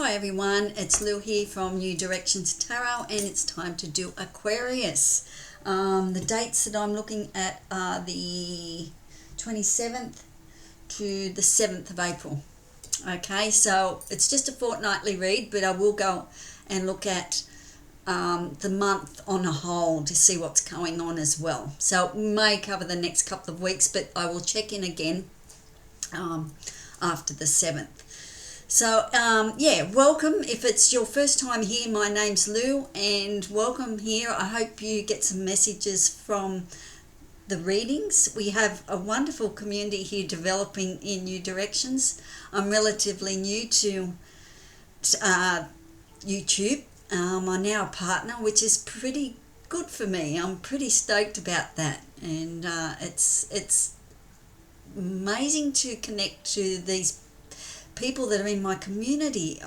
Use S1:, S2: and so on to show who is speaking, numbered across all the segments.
S1: Hi everyone, it's Lou here from New Directions Tarot, and it's time to do Aquarius. The dates that I'm looking at are the 27th to the 7th of April. Okay, so it's just a fortnightly read, but I will go and look at the month on a whole to see what's going on as well. So it may cover the next couple of weeks, but I will check in again after the 7th. So yeah, welcome. If it's your first time here, my name's Lou, and welcome here. I hope you get some messages from the readings. We have a wonderful community here developing in New Directions. I'm relatively new to YouTube. I'm now a partner, which is pretty good for me. I'm pretty stoked about that, and it's amazing to connect to these people that are in my community.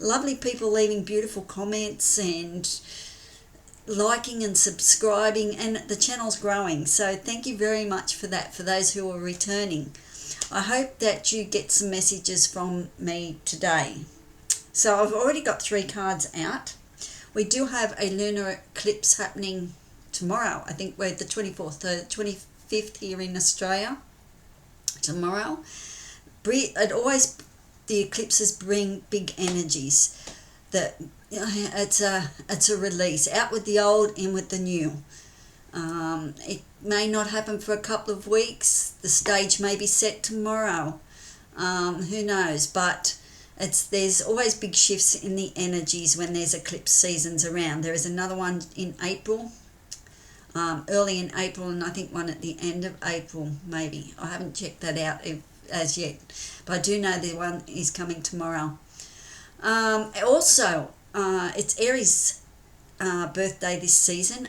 S1: Lovely people leaving beautiful comments and liking and subscribing, and the channel's growing, so thank you very much for that, for those who are returning. I hope that you get some messages from me today. So I've already got 3 cards out. We do have a lunar eclipse happening tomorrow. I think we're the 24th, the 25th here in Australia tomorrow. The eclipses bring big energies. That it's a release, out with the old, in with the new. It may not happen for a couple of weeks. The stage may be set tomorrow. Who knows? But there's always big shifts in the energies when there's eclipse seasons around. There is another one in April, early in April, and I think one at the end of April maybe. I haven't checked that out as yet, but I do know the one is coming tomorrow. Also, it's Aries' birthday this season,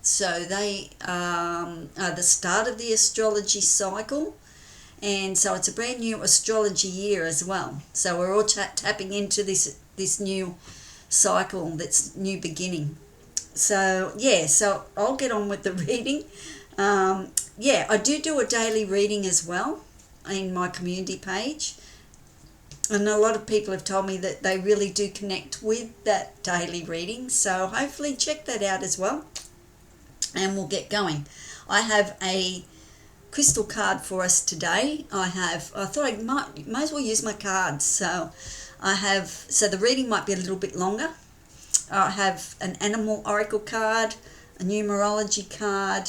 S1: so they are the start of the astrology cycle, and so it's a brand new astrology year as well. So we're all tapping into this new cycle, that's new beginning. So yeah, so I'll get on with the reading. Yeah, I do a daily reading as well in my community page, and a lot of people have told me that they really do connect with that daily reading, so hopefully check that out as well, and we'll get going. I have a crystal card for us today. I thought I might as well use my cards, so the reading might be a little bit longer. I have an animal oracle card, a numerology card.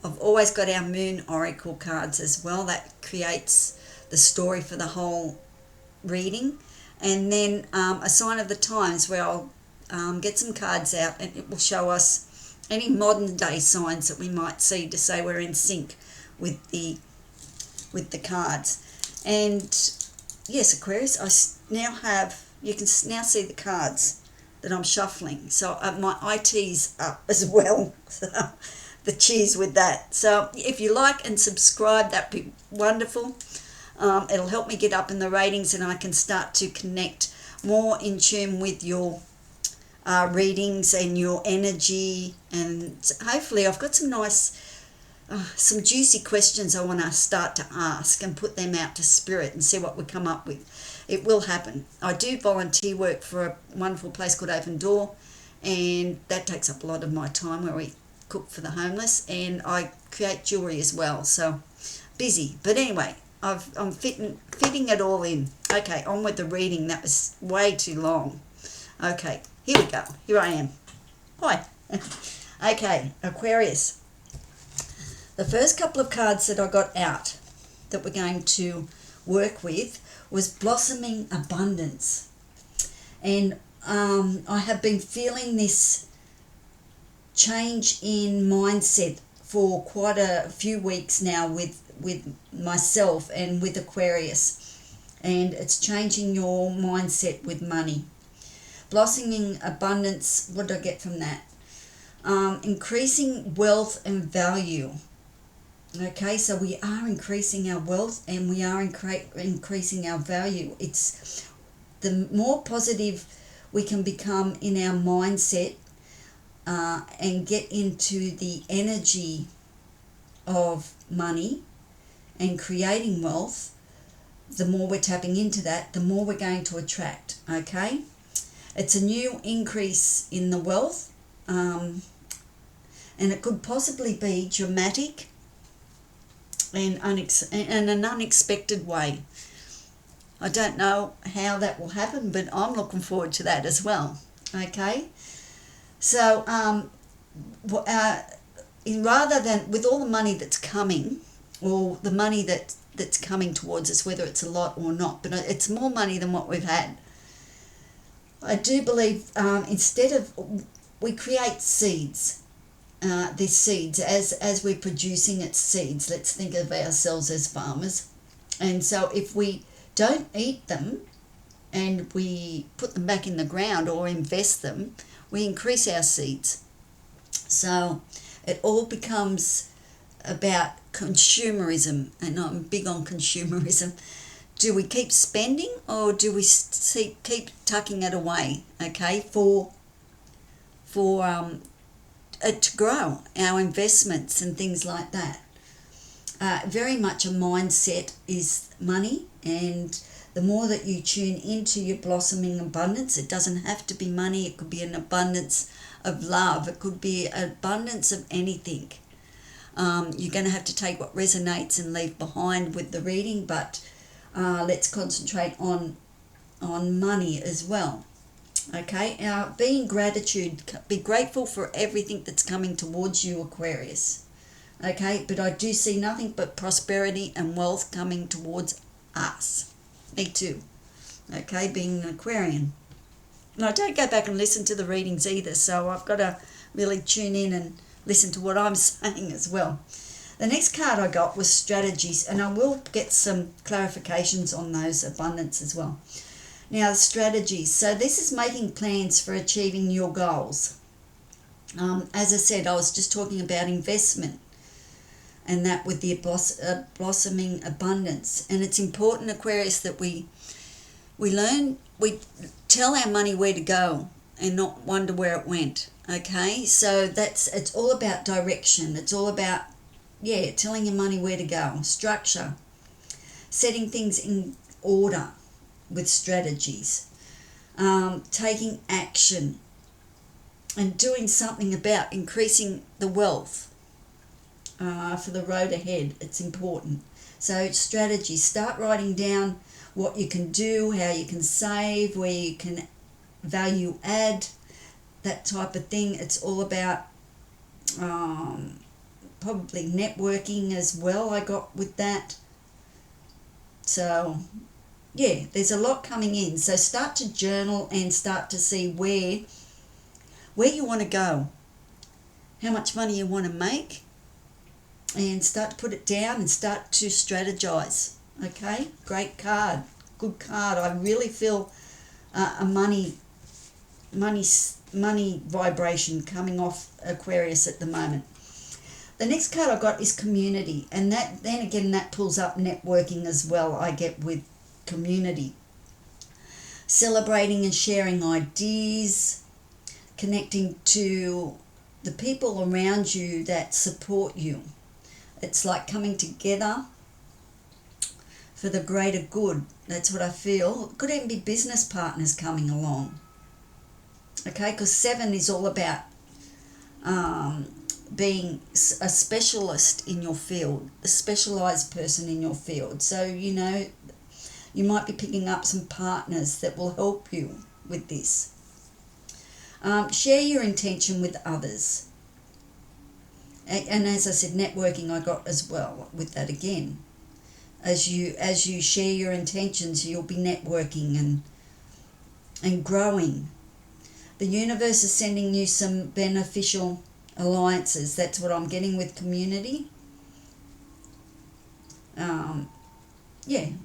S1: I've always got our moon oracle cards as well. That creates the story for the whole reading. And then a sign of the times, where I'll get some cards out, and it will show us any modern day signs that we might see to say we're in sync with the cards. And yes, Aquarius, you can now see the cards that I'm shuffling. So my IT's up as well. So the cheers with that. So if you like and subscribe, that'd be wonderful. It'll help me get up in the ratings, and I can start to connect more in tune with your readings and your energy. And hopefully I've got some nice some juicy questions I want to start to ask and put them out to spirit and see what we come up with. It will happen. I do volunteer work for a wonderful place called Open Door, and that takes up a lot of my time, where we cook for the homeless, and I create jewellery as well, so busy. But anyway, I'm fitting it all in. Okay, on with the reading. That was way too long. Okay, here we go. Here I am. Hi. Okay, Aquarius. The first couple of cards that I got out that we're going to work with was Blossoming Abundance. And I have been feeling this change in mindset for quite a few weeks now with myself and with Aquarius, and it's changing your mindset with money. Blossoming abundance, what do I get from that? Increasing wealth and value. Okay, so we are increasing our wealth, and we are increasing our value. It's the more positive we can become in our mindset, and get into the energy of money and creating wealth, the more we're tapping into that, the more we're going to attract, okay? It's a new increase in the wealth, and it could possibly be dramatic and in an unexpected way. I don't know how that will happen, but I'm looking forward to that as well, okay? So rather than with all the money that's coming, or the money that's coming towards us, whether it's a lot or not, but it's more money than what we've had, I do believe instead of, we create seeds, these seeds, as we're producing its seeds. Let's think of ourselves as farmers. And so if we don't eat them and we put them back in the ground or invest them, we increase our seeds. So it all becomes about consumerism, and I'm big on consumerism. Do we keep spending, or do we keep tucking it away, okay, for it to grow, our investments and things like that? Very much a mindset is money, and the more that you tune into your blossoming abundance, it doesn't have to be money, it could be an abundance of love, it could be an abundance of anything. You're going to have to take what resonates and leave behind with the reading, but let's concentrate on money as well. Okay, now be in gratitude, be grateful for everything that's coming towards you, Aquarius. Okay, but I do see nothing but prosperity and wealth coming towards us. Me too. Okay, being an Aquarian. And I don't go back and listen to the readings either, so I've got to really tune in and listen to what I'm saying as well. The next card I got was strategies, and I will get some clarifications on those abundance as well. Now, the strategies. So this is making plans for achieving your goals. As I said, I was just talking about investment, and that with the blossoming abundance. And it's important, Aquarius, that we tell our money where to go and not wonder where it went. Okay, so it's all about direction. It's all about, telling your money where to go, structure, setting things in order with strategies, taking action and doing something about increasing the wealth for the road ahead. It's important. So strategies, start writing down what you can do, how you can save, where you can value add, that type of thing. It's all about probably networking as well, I got with that. So there's a lot coming in. So start to journal and start to see where you want to go, how much money you want to make, and start to put it down and start to strategize. Okay, great card, good card. I really feel a money vibration coming off Aquarius at the moment. The next card I got is community, and that pulls up networking as well. I get with community, celebrating and sharing ideas, connecting to the people around you that support you. It's like coming together for the greater good. That's what I feel. It could even be business partners coming along. Okay, because 7 is all about being a specialist in your field, a specialized person in your field. So, you might be picking up some partners that will help you with this. Share your intention with others. And as I said, networking I got as well with that again. As you share your intentions, you'll be networking and growing. The universe is sending you some beneficial alliances. That's what I'm getting with community.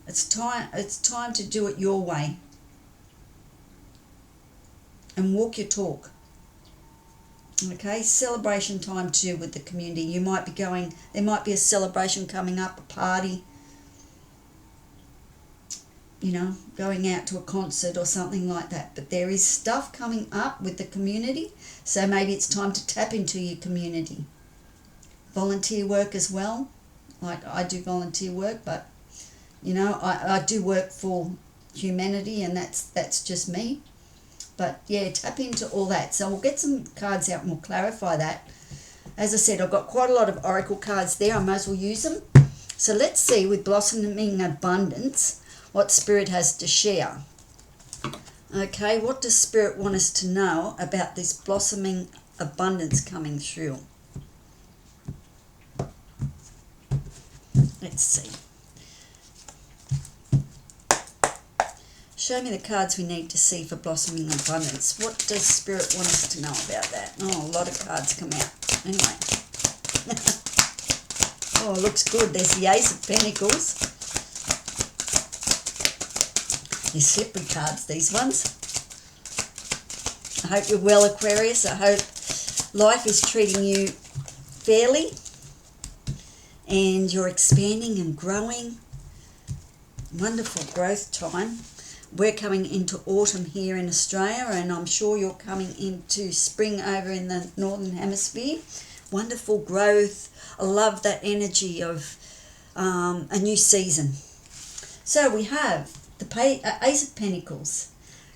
S1: It's time to do it your way and walk your talk. Okay, celebration time too with the community. You might be there might be a celebration coming up, a party, going out to a concert or something like that. But there is stuff coming up with the community, so maybe it's time to tap into your community. Volunteer work as well, like I do volunteer work, but You know, I do work for humanity, and that's just me. But yeah, tap into all that. So we'll get some cards out and we'll clarify that. As I said, I've got quite a lot of oracle cards there. I might as well use them. So let's see, with blossoming abundance, what Spirit has to share. Okay, what does Spirit want us to know about this blossoming abundance coming through? Let's see. Show me the cards we need to see for blossoming abundance. What does Spirit want us to know about that? Oh, a lot of cards come out. Anyway. Oh, it looks good. There's the Ace of Pentacles. These slippery cards, these ones. I hope you're well, Aquarius. I hope life is treating you fairly and you're expanding and growing. Wonderful growth time. We're coming into autumn here in Australia, and I'm sure you're coming into spring over in the Northern Hemisphere. Wonderful growth. I love that energy of a new season. So we have the Ace of Pentacles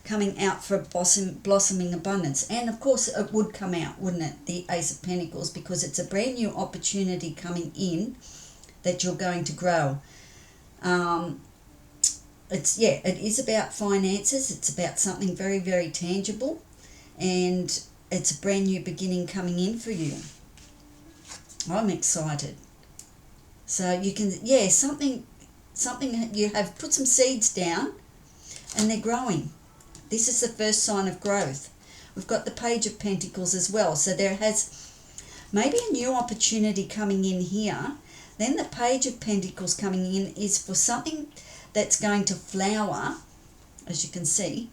S1: coming out for blossoming abundance. And of course it would come out, wouldn't it, the Ace of Pentacles, because it's a brand new opportunity coming in that you're going to grow. It is about finances. It's about something very, very tangible, and it's a brand new beginning coming in for you. I'm excited. So you can, something you have put some seeds down and they're growing. This is the first sign of growth. We've got the Page of Pentacles as well. So there has maybe a new opportunity coming in here. Then the Page of Pentacles coming in is for something that's going to flower, as you can see,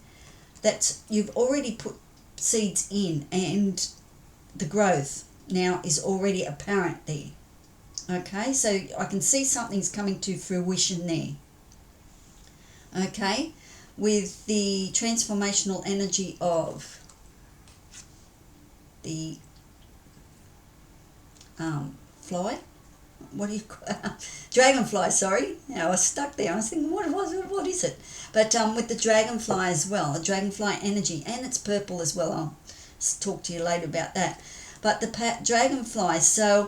S1: that you've already put seeds in, and the growth now is already apparent there. Okay, so I can see something's coming to fruition there. Okay, with the transformational energy of the fly. What do you dragonfly, sorry. I was stuck there. I was thinking, what is it? But with the dragonfly as well, the dragonfly energy, and it's purple as well. I'll talk to you later about that. But the dragonfly, so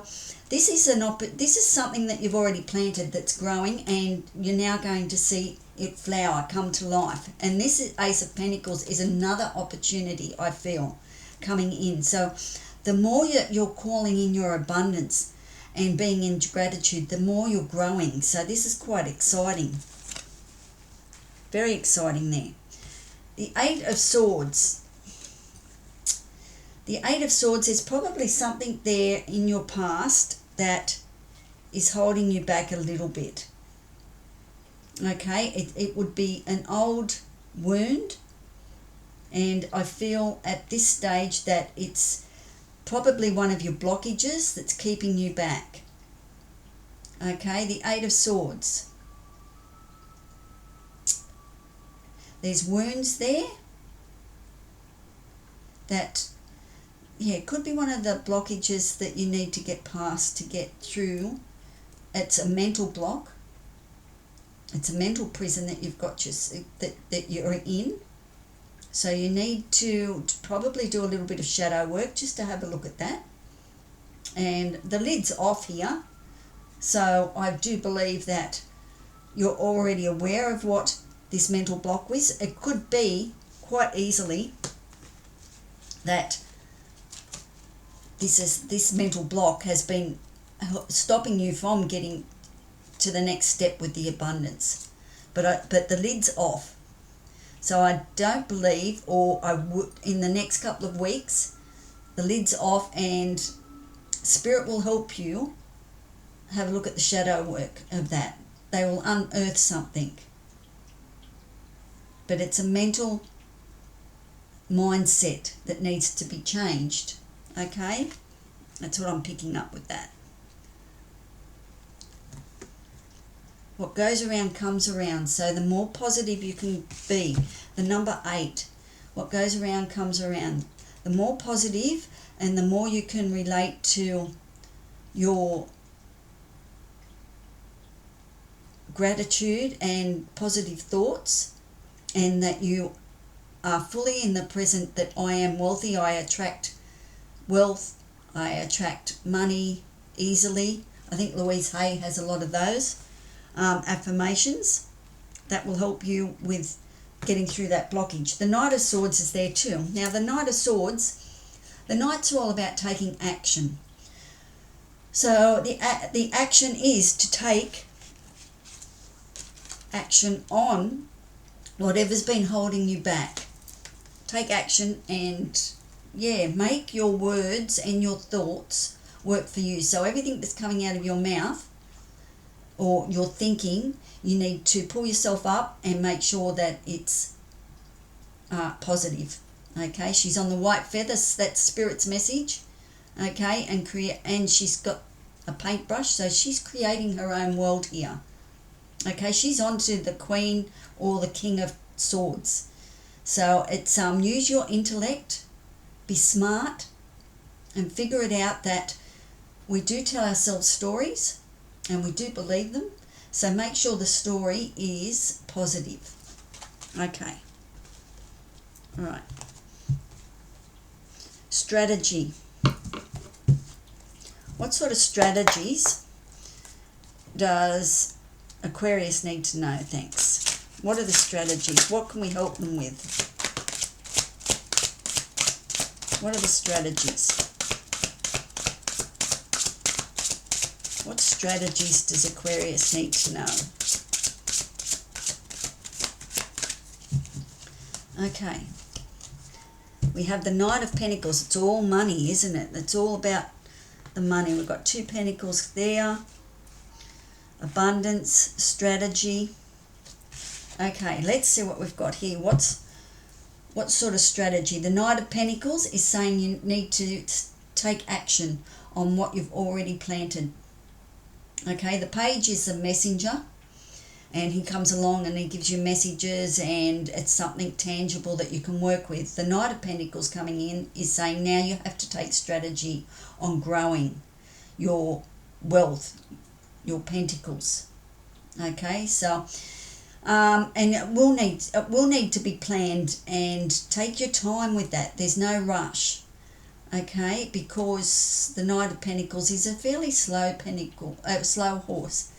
S1: this is something that you've already planted that's growing, and you're now going to see it flower, come to life. And this Ace of Pentacles is another opportunity, I feel, coming in. So the more you're calling in your abundance and being in gratitude, the more you're growing. So this is quite exciting. Very exciting there. The Eight of Swords. The Eight of Swords is probably something there in your past that is holding you back a little bit. Okay, it would be an old wound, and I feel at this stage that it's probably one of your blockages that's keeping you back. Okay, the Eight of Swords. There's wounds there that, it could be one of the blockages that you need to get past to get through. It's a mental block. It's a mental prison that you've got that you're in. So you need to probably do a little bit of shadow work just to have a look at that. And the lid's off here. So I do believe that you're already aware of what this mental block was. It could be quite easily that this mental block has been stopping you from getting to the next step with the abundance. But the lid's off. So I don't believe, or I would, in the next couple of weeks, the lid's off, and Spirit will help you have a look at the shadow work of that. They will unearth something. But it's a mental mindset that needs to be changed. Okay? That's what I'm picking up with that. What goes around comes around. So the more positive you can be. The number 8. What goes around comes around. The more positive and the more you can relate to your gratitude and positive thoughts, and that you are fully in the present, that I am wealthy, I attract wealth, I attract money easily. I think Louise Hay has a lot of those affirmations that will help you with getting through that blockage. The Knight of Swords is there too. Now the Knight of Swords, the Knight's all about taking action. So the action is to take action on whatever's been holding you back. Take action and, make your words and your thoughts work for you. So everything that's coming out of your mouth or your thinking, you need to pull yourself up and make sure that it's positive. Okay, she's on the white feather, that's Spirit's message. Okay, and she's got a paintbrush, so she's creating her own world here. Okay, she's on to the Queen or the King of Swords. So it's use your intellect, be smart, and figure it out that we do tell ourselves stories and we do believe them. So make sure the story is positive. Okay. All right. Strategy. What sort of strategies does Aquarius need to know? Thanks. What are the strategies? What can we help them with? What are the strategies? What strategies does Aquarius need to know? Okay. We have the Knight of Pentacles. It's all money, isn't it? It's all about the money. We've got 2 pentacles there. Abundance, strategy. Okay, let's see what we've got here. What sort of strategy? The Knight of Pentacles is saying you need to take action on what you've already planted. Okay, the Page is the messenger, and he comes along and he gives you messages, and it's something tangible that you can work with. The Knight of Pentacles coming in is saying now you have to take strategy on growing your wealth, your pentacles. Okay, so and it will need to be planned, and take your time with that. There's no rush. Okay, because the Knight of Pentacles is a fairly slow slow horse.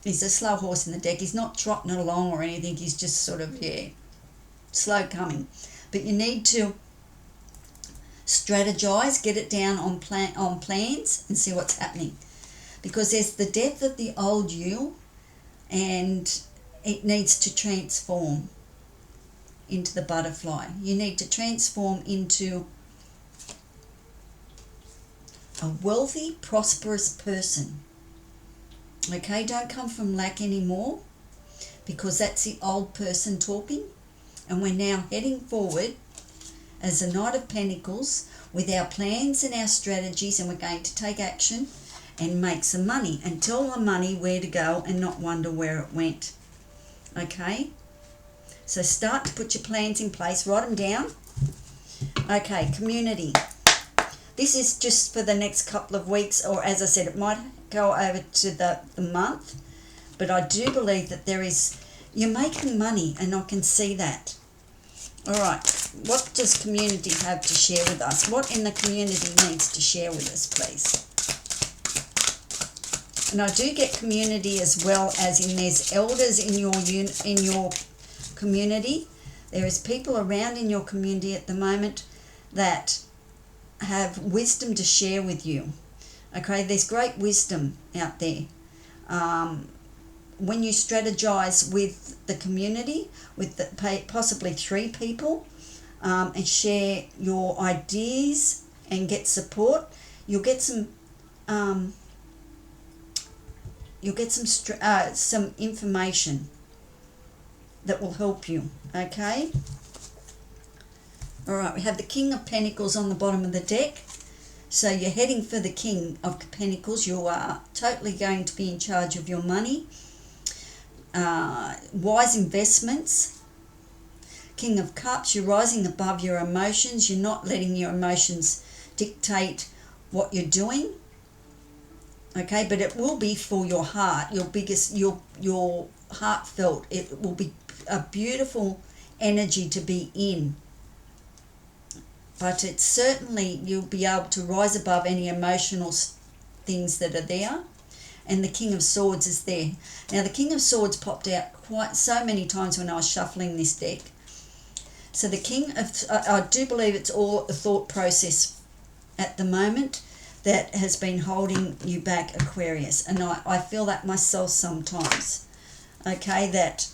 S1: He's a slow horse in the deck. He's not trotting along or anything. He's just sort of, slow coming. But you need to strategize, get it down on plans, and see what's happening. Because there's the death of the old you, and it needs to transform into the butterfly. You need to transform into a wealthy, prosperous person. Okay, don't come from lack anymore, because that's the old person talking. And we're now heading forward as the Knight of Pentacles with our plans and our strategies, and we're going to take action and make some money, and tell the money where to go and not wonder where it went. Okay, so start to put your plans in place, write them down. Okay, community. This is just for the next couple of weeks, or as I said, it might go over to the month, but I do believe that you're making money, and I can see that. All right, what does community have to share with us? What in the community needs to share with us, please? And I do get community as well, as in there's elders in your community. There is people around in your community at the moment that have wisdom to share with you. Okay, there's great wisdom out there. When you strategize with the community, with possibly 3 people, and share your ideas and get support, you'll get some some information that will help you. Okay. All right, we have the King of Pentacles on the bottom of the deck. So you're heading for the King of Pentacles. You are totally going to be in charge of your money. Wise investments. King of Cups, you're rising above your emotions. You're not letting your emotions dictate what you're doing. Okay, but it will be for your heart, your biggest, your heartfelt. It will be a beautiful energy to be in. But it's certainly, you'll be able to rise above any emotional things that are there. And the King of Swords is there. Now the King of Swords popped out quite so many times when I was shuffling this deck. So the King of, I do believe it's all a thought process at the moment that has been holding you back, Aquarius. And I feel that myself sometimes. Okay, that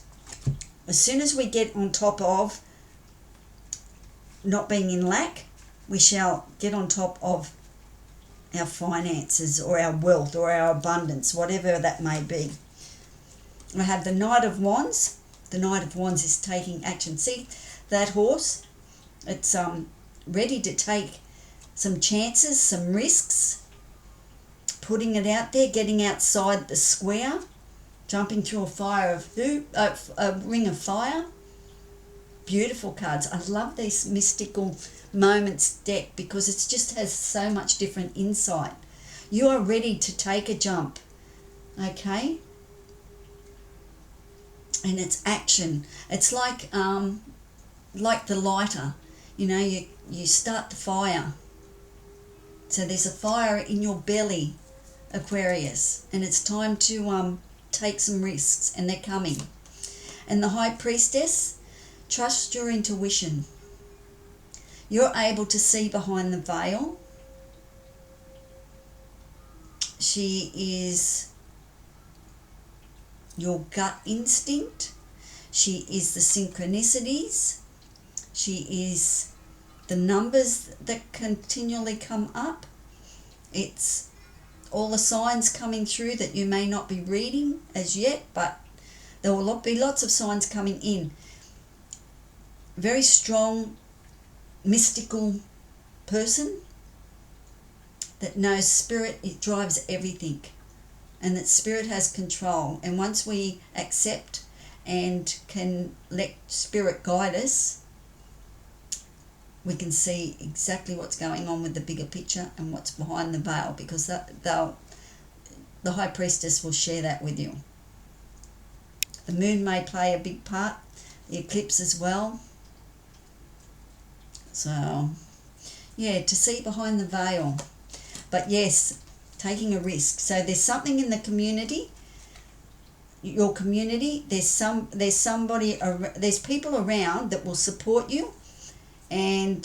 S1: as soon as we get on top of not being in lack, we shall get on top of our finances or our wealth or our abundance, whatever that may be. I have the Knight of Wands. The Knight of Wands is taking action. See that horse? It's ready to take some chances, some risks, putting it out there, getting outside the square, jumping through a ring of fire. Beautiful cards. I love these mystical moments deck because it just has so much different insight. You are ready to take a jump, okay? And it's action. It's like the lighter. You know, you start the fire. So there's a fire in your belly, Aquarius, and it's time to take some risks, and they're coming. And the High Priestess, trust your intuition. You're able to see behind the veil. She is your gut instinct. She is the synchronicities. She is the numbers that continually come up. It's all the signs coming through that you may not be reading as yet, but there will be lots of signs coming in. Very strong, mystical person that knows spirit, it drives everything, and that spirit has control. And once we accept and can let spirit guide us, we can see exactly what's going on with the bigger picture and what's behind the veil, because the High Priestess will share that with you. The moon may play a big part, the eclipse as well. So, yeah, to see behind the veil. But yes, taking a risk. So there's something in the community, your community. There's people around that will support you, and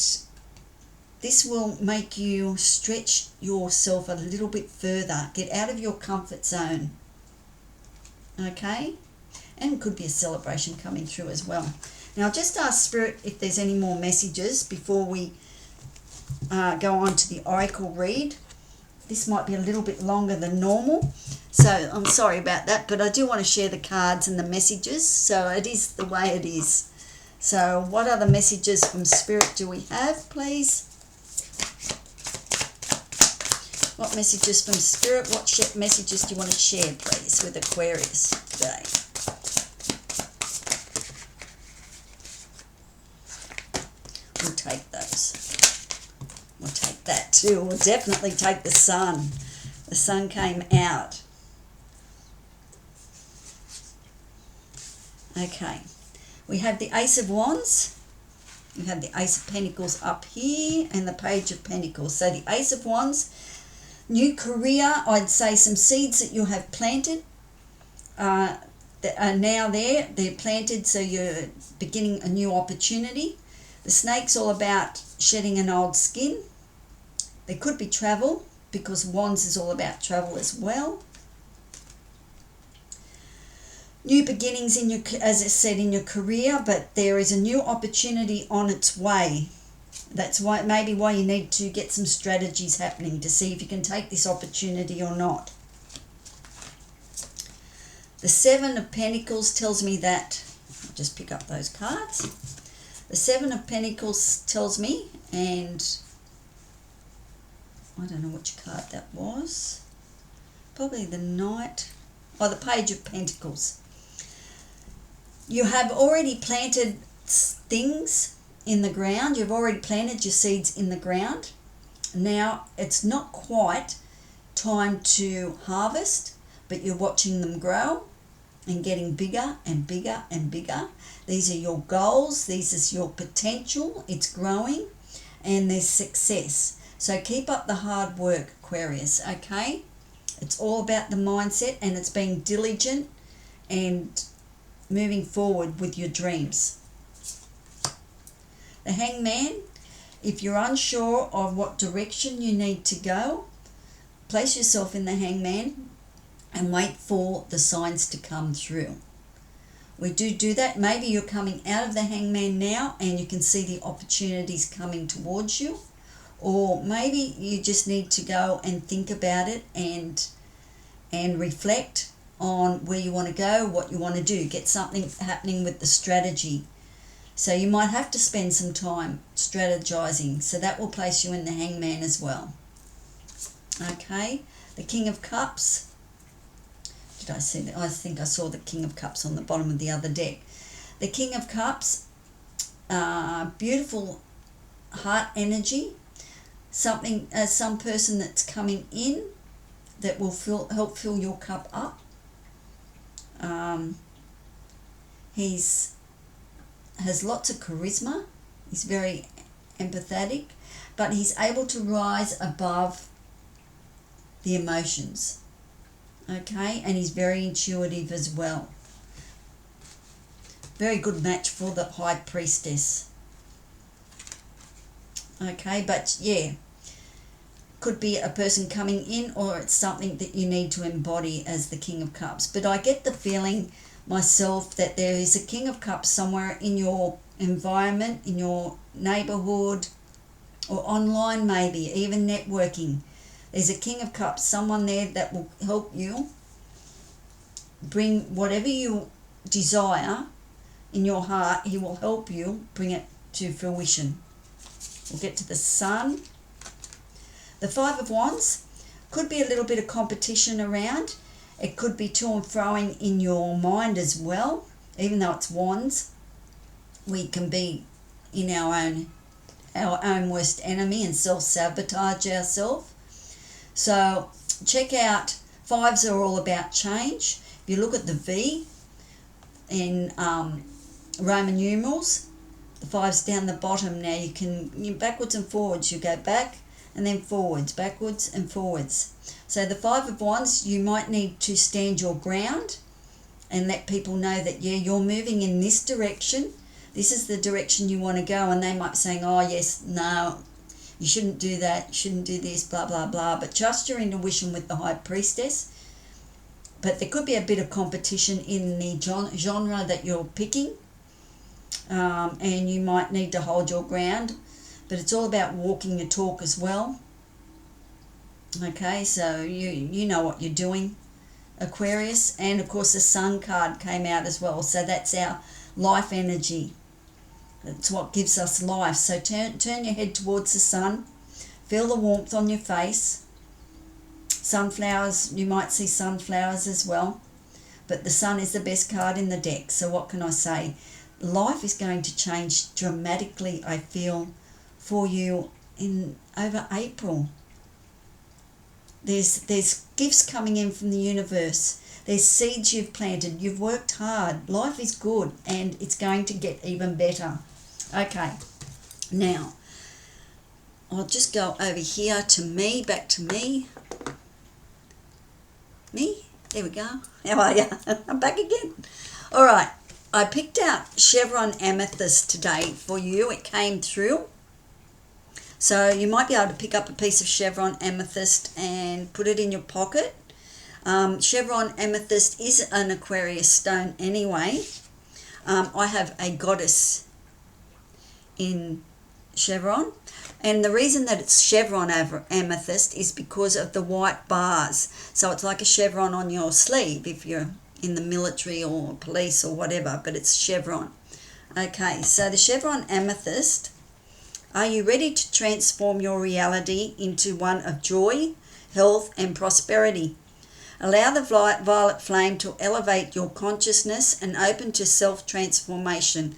S1: this will make you stretch yourself a little bit further. Get out of your comfort zone. Okay? And it could be a celebration coming through as well. Now, I'll just ask Spirit if there's any more messages before we go on to the Oracle read. This might be a little bit longer than normal, so I'm sorry about that, but I do want to share the cards and the messages, so it is the way it is. So what other messages from Spirit do we have, please? What messages from Spirit? What messages do you want to share, please, with Aquarius today? We'll take those. We'll take that too. We'll definitely take the Sun. The Sun came out. Okay. We have the Ace of Wands. We have the Ace of Pentacles up here and the Page of Pentacles. So the Ace of Wands, new career, I'd say some seeds that you have planted that are now there. They're planted, so you're beginning a new opportunity. The Snake's all about shedding an old skin. There could be travel, because Wands is all about travel as well. New beginnings in your, as I said, in your career, but there is a new opportunity on its way. That's why maybe why you need to get some strategies happening to see if you can take this opportunity or not. The Seven of Pentacles tells me that, I'll just pick up those cards. The Seven of Pentacles tells me, and I don't know which card that was. Probably the Knight, or the Page of Pentacles. You have already planted things in the ground. You've already planted your seeds in the ground. Now it's not quite time to harvest, but you're watching them grow and getting bigger and bigger and bigger. These are your goals. This is your potential. It's growing and there's success. So keep up the hard work, Aquarius, okay? It's all about the mindset, and it's being diligent and moving forward with your dreams. The Hangman, if you're unsure of what direction you need to go, place yourself in the Hangman and wait for the signs to come through. We do that. Maybe you're coming out of the Hangman now and you can see the opportunities coming towards you, or maybe you just need to go and think about it and reflect on where you want to go, what you want to do, get something happening with the strategy. So you might have to spend some time strategizing, so that will place you in the Hangman as well. Okay, the King of Cups. Did I see that? I think I saw the King of Cups on the bottom of the other deck. The King of Cups, beautiful heart energy, something, some person that's coming in that will help fill your cup up. Has lots of charisma. He's very empathetic, but he's able to rise above the emotions. Okay, and he's very intuitive as well. Very good match for the High Priestess. Okay, but yeah, could be a person coming in, or it's something that you need to embody as the King of Cups. But I get the feeling myself that there is a King of Cups somewhere in your environment, in your neighborhood, or online, maybe even networking. There's a King of Cups, someone there that will help you bring whatever you desire in your heart. He will help you bring it to fruition. We'll get to the Sun. The Five of Wands, could be a little bit of competition around. It could be to and froing in your mind as well. Even though it's wands, we can be in our own worst enemy and self-sabotage ourselves. So check out, fives are all about change. If you look at the V in Roman numerals, the five's down the bottom. Now you backwards and forwards, you go back and then forwards, backwards and forwards. So the Five of Wands, you might need to stand your ground and let people know that, yeah, you're moving in this direction. This is the direction you want to go. And they might be saying, oh, yes, no, you shouldn't do that, you shouldn't do this, blah, blah, blah. But trust your intuition with the High Priestess. But there could be a bit of competition in the genre that you're picking. And you might need to hold your ground. But it's all about walking your talk as well. Okay, so you know what you're doing, Aquarius. And of course the Sun card came out as well. So that's our life energy. That's what gives us life. So turn your head towards the sun. Feel the warmth on your face. Sunflowers, you might see sunflowers as well. But the Sun is the best card in the deck. So what can I say? Life is going to change dramatically, I feel, for you in over April. There's gifts coming in from the universe. There's seeds you've planted. You've worked hard. Life is good and it's going to get even better. Okay, now I'll just go over here to me, back to me. Me? There we go. How are you? I'm back again. All right, I picked out Chevron Amethyst today for you. It came through. So you might be able to pick up a piece of Chevron Amethyst and put it in your pocket. Chevron Amethyst is an Aquarius stone anyway. I have a goddess in chevron, and the reason that it's chevron over amethyst is because of the white bars. So it's like a chevron on your sleeve if you're in the military or police or whatever, but it's chevron. Okay, so the chevron amethyst, are you ready to transform your reality into one of joy, health and prosperity? Allow the violet flame to elevate your consciousness and open to self-transformation.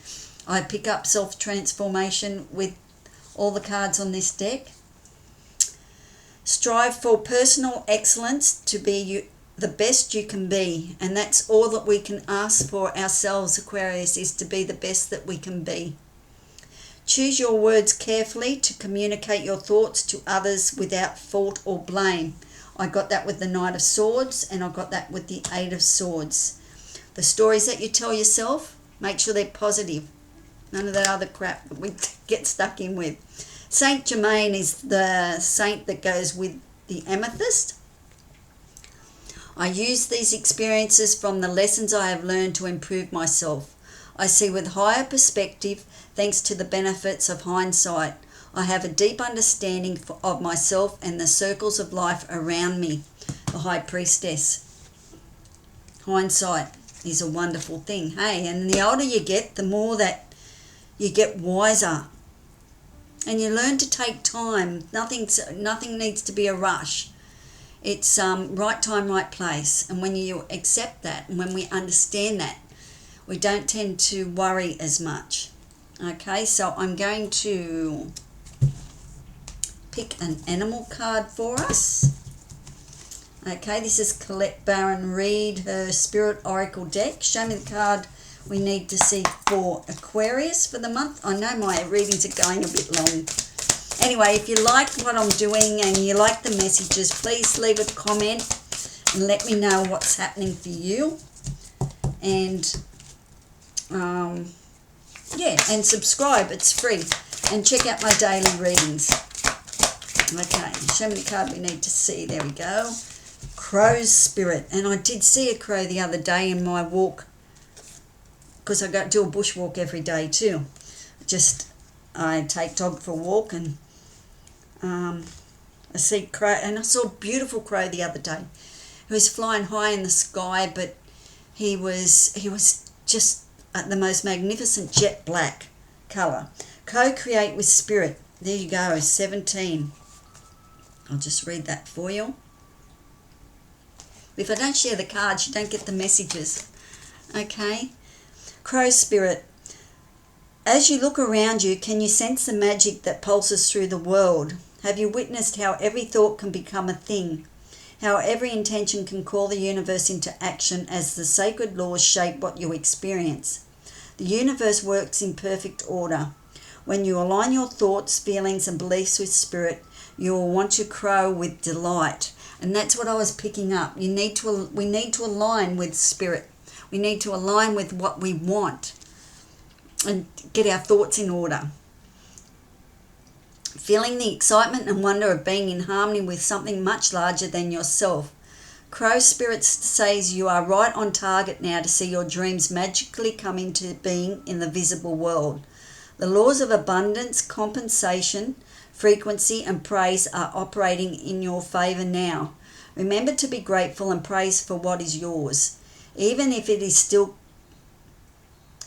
S1: I pick up self-transformation with all the cards on this deck. Strive for personal excellence to be the best you can be. And that's all that we can ask for ourselves, Aquarius, is to be the best that we can be. Choose your words carefully to communicate your thoughts to others without fault or blame. I got that with the Knight of Swords, and I got that with the Eight of Swords. The stories that you tell yourself, make sure they're positive. None of that other crap that we get stuck in with. Saint Germain is the saint that goes with the amethyst. I use these experiences from the lessons I have learned to improve myself. I see with higher perspective thanks to the benefits of hindsight. I have a deep understanding of myself and the circles of life around me. The High Priestess. Hindsight is a wonderful thing. Hey, and the older you get, the more that you get wiser. And you learn to take time. Nothing needs to be a rush. It's right time, right place. And when you accept that, and when we understand that, we don't tend to worry as much. Okay, so I'm going to pick an animal card for us. Okay, this is Colette Barron Reed, her Spirit Oracle deck. Show me the card we need to see for Aquarius for the month. I know my readings are going a bit long. Anyway, if you like what I'm doing and you like the messages, please leave a comment and let me know what's happening for you. And yeah, and subscribe, it's free. And check out my daily readings. Okay, show me the card we need to see. There we go. Crow's Spirit. And I did see a crow the other day in my walk, because I go do a bushwalk every day too. I take dog for a walk, and I see crow, and I saw a beautiful crow the other day. He was flying high in the sky, but he was just the most magnificent jet black colour. Co-create with spirit. There you go, 17. I'll just read that for you. If I don't share the cards, you don't get the messages. Okay? Crow Spirit. As you look around you, can you sense the magic that pulses through the world? Have you witnessed how every thought can become a thing? How every intention can call the universe into action as the sacred laws shape what you experience? The universe works in perfect order. When you align your thoughts, feelings and beliefs with spirit, you will want to crow with delight. And that's what I was picking up. We need to align with spirit. We need to align with what we want and get our thoughts in order. Feeling the excitement and wonder of being in harmony with something much larger than yourself. Crow Spirit says you are right on target now to see your dreams magically come into being in the visible world. The laws of abundance, compensation, frequency and praise are operating in your favour now. Remember to be grateful and praise for what is yours, even if it is still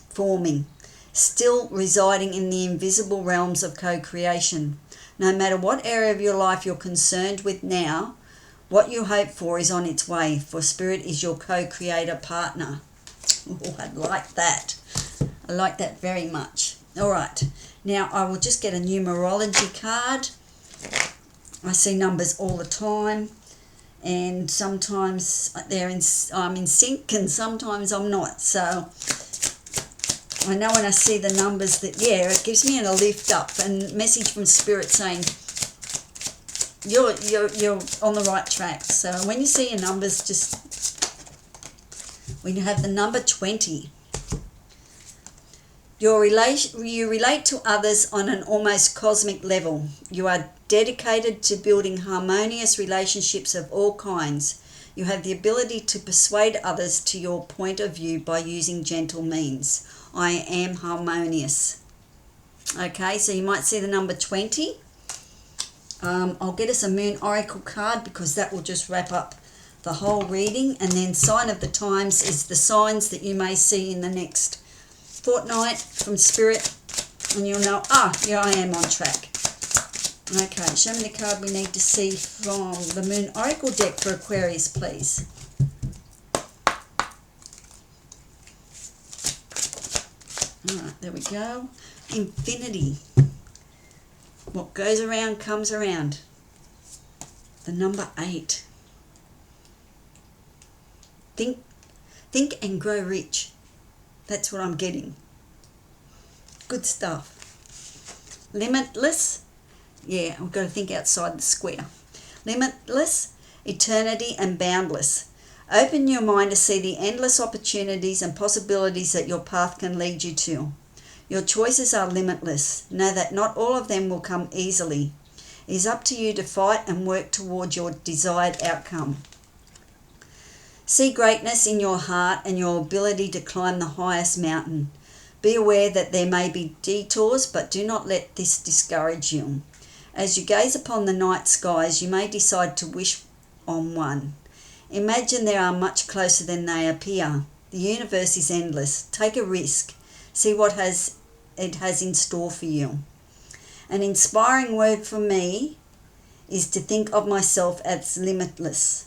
S1: forming, still residing in the invisible realms of co-creation. No matter what area of your life you're concerned with now, what you hope for is on its way, for Spirit is your co-creator partner. Oh, I like that. I like that very much. All right, now I will just get a numerology card. I see numbers all the time, and sometimes I'm in sync and sometimes I'm not. So I know when I see the numbers that, yeah, it gives me a lift up and message from Spirit saying, you're on the right track. So when you see your numbers, when you have the number 20, you relate to others on an almost cosmic level. You are dedicated to building harmonious relationships of all kinds. You have the ability to persuade others to your point of view by using gentle means. I am harmonious. Okay, so you might see the number 20. I'll get us a Moon Oracle card because that will just wrap up the whole reading. And then Sign of the Times is the signs that you may see in the next fortnight from Spirit. And you'll know, yeah, I am on track. Okay, show me the card we need to see from the Moon Oracle deck for Aquarius, please. Alright, there we go. Infinity. What goes around comes around. the number 8. Think and grow rich. That's what I'm getting. Good stuff. Limitless. Yeah, we've got to think outside the square. Limitless, eternity and boundless. Open your mind to see the endless opportunities and possibilities that your path can lead you to. Your choices are limitless. Know that not all of them will come easily. It is up to you to fight and work towards your desired outcome. See greatness in your heart and your ability to climb the highest mountain. Be aware that there may be detours, but do not let this discourage you. As you gaze upon the night skies, you may decide to wish on one. Imagine they are much closer than they appear. The universe is endless. Take a risk. See what it has in store for you. An inspiring word for me is to think of myself as limitless.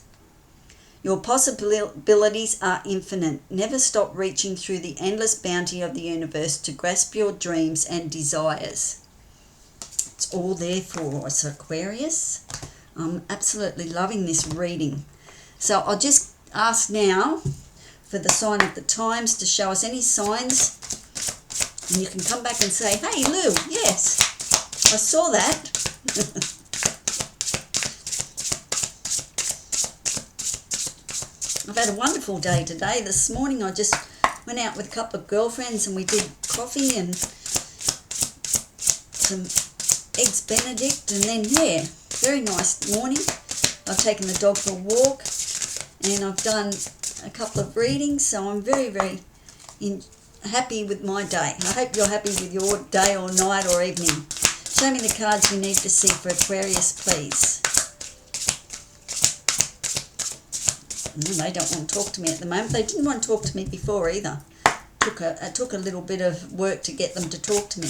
S1: Your possibilities are infinite. Never stop reaching through the endless bounty of the universe to grasp your dreams and desires. It's all there for us, Aquarius. I'm absolutely loving this reading. So I'll just ask now for the sign of the times to show us any signs. And you can come back and say, hey Lou, yes, I saw that. I've had a wonderful day today. This morning I just went out with a couple of girlfriends and we did coffee and some eggs Benedict, and then yeah, very nice morning. I've taken the dog for a walk and I've done a couple of readings, so I'm very, very happy with my day. I hope you're happy with your day or night or evening. Show me the cards you need to see for Aquarius, please. They don't want to talk to me at the moment. They didn't want to talk to me before either. It took a little bit of work to get them to talk to me.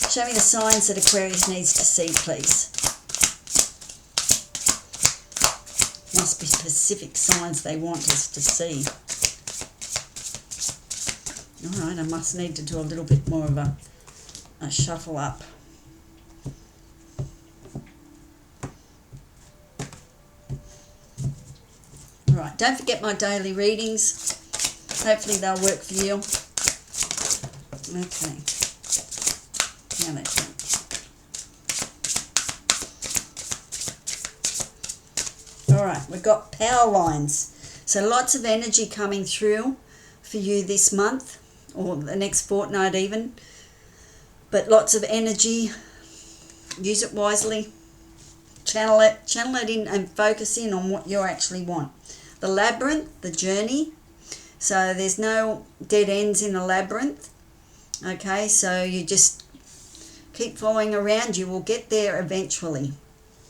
S1: Show me the signs that Aquarius needs to see, please. Must be specific signs they want us to see. Alright, I must need to do a little bit more of a shuffle up. Alright, don't forget my daily readings. Hopefully they'll work for you. Okay. Now that's done. Alright, we've got power lines. So lots of energy coming through for you this month, or the next fortnight even. But lots of energy. Use it wisely. Channel it in and focus in on what you actually want. The labyrinth, the journey. So there's no dead ends in a labyrinth. Okay, so you just keep following around. You will get there eventually.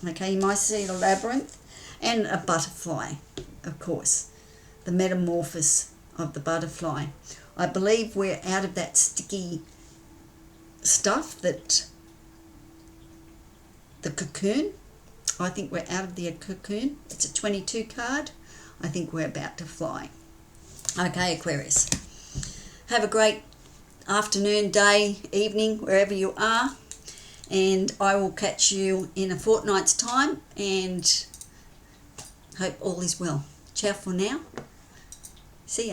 S1: Okay, you might see the labyrinth and a butterfly, of course. The metamorphosis of the butterfly. I believe we're out of that sticky stuff, that the cocoon. I think we're out of the cocoon. It's a 22 card. I think we're about to fly. Okay, Aquarius. Have a great afternoon, day, evening, wherever you are. And I will catch you in a fortnight's time, and hope all is well. Ciao for now. See ya.